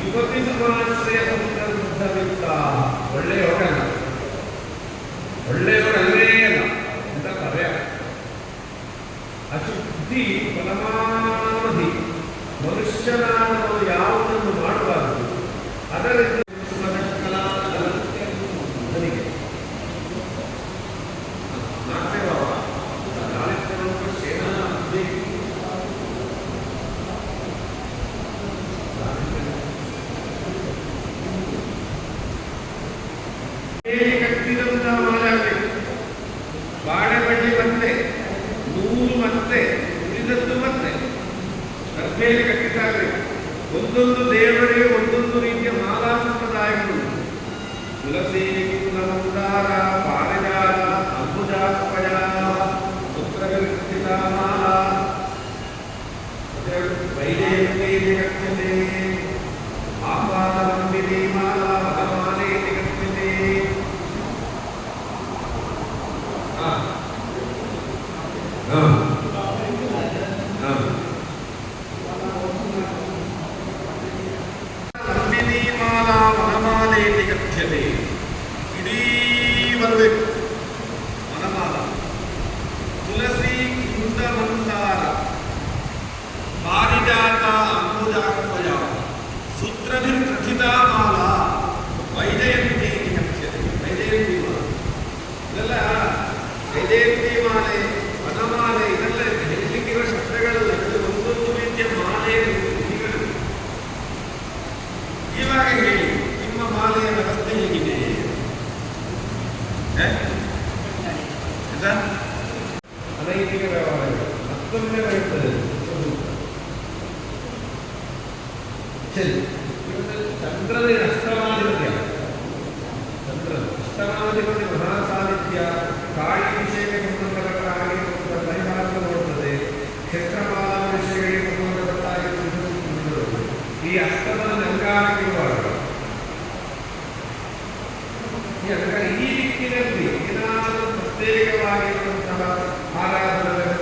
ಯುವತಿ ಸಮಾಶ್ರಯ ಸಂದರ್ಭವಿತ್ತ ಒಳ್ಳೆಯ ಯೋಗಲ್ಲ, ಒಳ್ಳೆಯ ಯೋಗಲ್ಲೇ ಅಲ್ಲ ಅಂತ ಪರ್ಯಾಯ. ಅಶುದ್ಧಿ ಪರಮಾವಧಿ ಮನುಷ್ಯನಾದವರು ಯಾವುದನ್ನು ಮಾಡಬಾರದು ಅದರಿಂದ ಕಟ್ಟಿದಂತ ಮಾಲಾಗಬೇಕು. ಬಾಳೆಬಳ್ಳಿ ಮತ್ತೆ ನೂಲು ಮತ್ತೆ ಉಳಿದದ್ದು ಮತ್ತೆ ಗರ್ಭೆಯಲ್ಲಿ ಕಟ್ಟಿದ್ದಾಗಬೇಕು. ಒಂದೊಂದು ದೇವರಿಗೆ ಒಂದೊಂದು ರೀತಿಯ ಮಾಲಾ ಸಂಪ್ರದಾಯಗಳು. ತುಳಸಿ, ಕುಂದಮಂದಾರ, ಪಾರಿಜಾತ, ಅಂಬುಜಾಸ್ಪಯ, ಪುತ್ರಗೃಹಿತ ಮಾಲಾ, ವೈದೇಹಿ ಗಚ್ಚತೆ, ಆಪಾದವಂಬಿನಿ ಮಾಲಾ, ವನಮಾಲೆ ಗಚ್ಚತೆ. ನಂಬಿನಿ ಮಾಲಾ ವನಮಾಲೆ ಗಚ್ಚತೆ. ಇಡೀ ಬರಬೇಕು ವನಮಾಲ. ತುಳಸಿ, ಕುಂದಮಂದಾರ, ಪಾರಿಜಾತ, ಅಂಬುಜಾಸ್ಪಯ, ಸೂತ್ರಭಿರ್ಗ್ರಥಿತಾ ಮಾಲಾ, ವೈಜಯಂತಿ ಗಚ್ಚತೆ. ವೈಜಯಂತಿ ಮಾಲೆ ಇದೆಲ್ಲ ವೈಜಯಂತಿ ಮಾಲೆ, ವನಮಾಲೆ ಇದೆಲ್ಲ ಹೇಳಲಿಕ್ಕಿರೋ ಶಬ್ದಗಳಲ್ಲ. ಇದು ಒಂದೊಂದು ರೀತಿಯ ಮಾಲೆಯ ವಿಧಿಗಳು. ಇವಾಗ ಹೇಳಿ, ನಿಮ್ಮ ಮಾಲೆಯ ವ್ಯವಸ್ಥೆ ಹೇಗಿದೆ? ಅನೈತಿಕ ವ್ಯವಹಾರಗಳು ಮತ್ತೊಮ್ಮೆ ಬರುತ್ತದೆ. ಚಂದ್ರದ ಅಷ್ಟಮಾಧಿಪತ್ಯ, ಚಂದ್ರದ ಅಷ್ಟಮಾಧಿಪತಿ ಮಹಾಸಾಧಿತ್ಯ ಕಾಳಿ ವಿಷಯಕ್ಕೆ ಸಂಬಂಧಪಟ್ಟ ಹಾಗೆ ಪರಿಹಾರಗಳು ನೋಡುತ್ತದೆ. ಕ್ಷೇತ್ರಮಾಲಾ ವಿಷಯಗಳಿಗೆ ಸಂಬಂಧಪಟ್ಟ ಹಾಗೆ ಈ ಅಷ್ಟಮದ ಅಲಂಕಾರಕ್ಕಿರುವಾಗ ಈ ಅಲಂಕಾರ ಈ ದಿಕ್ಕಿನಲ್ಲಿ ಏನಾದರೂ ಪ್ರತ್ಯೇಕವಾಗಿರುವಂತಹ ಆರಾಧನೆ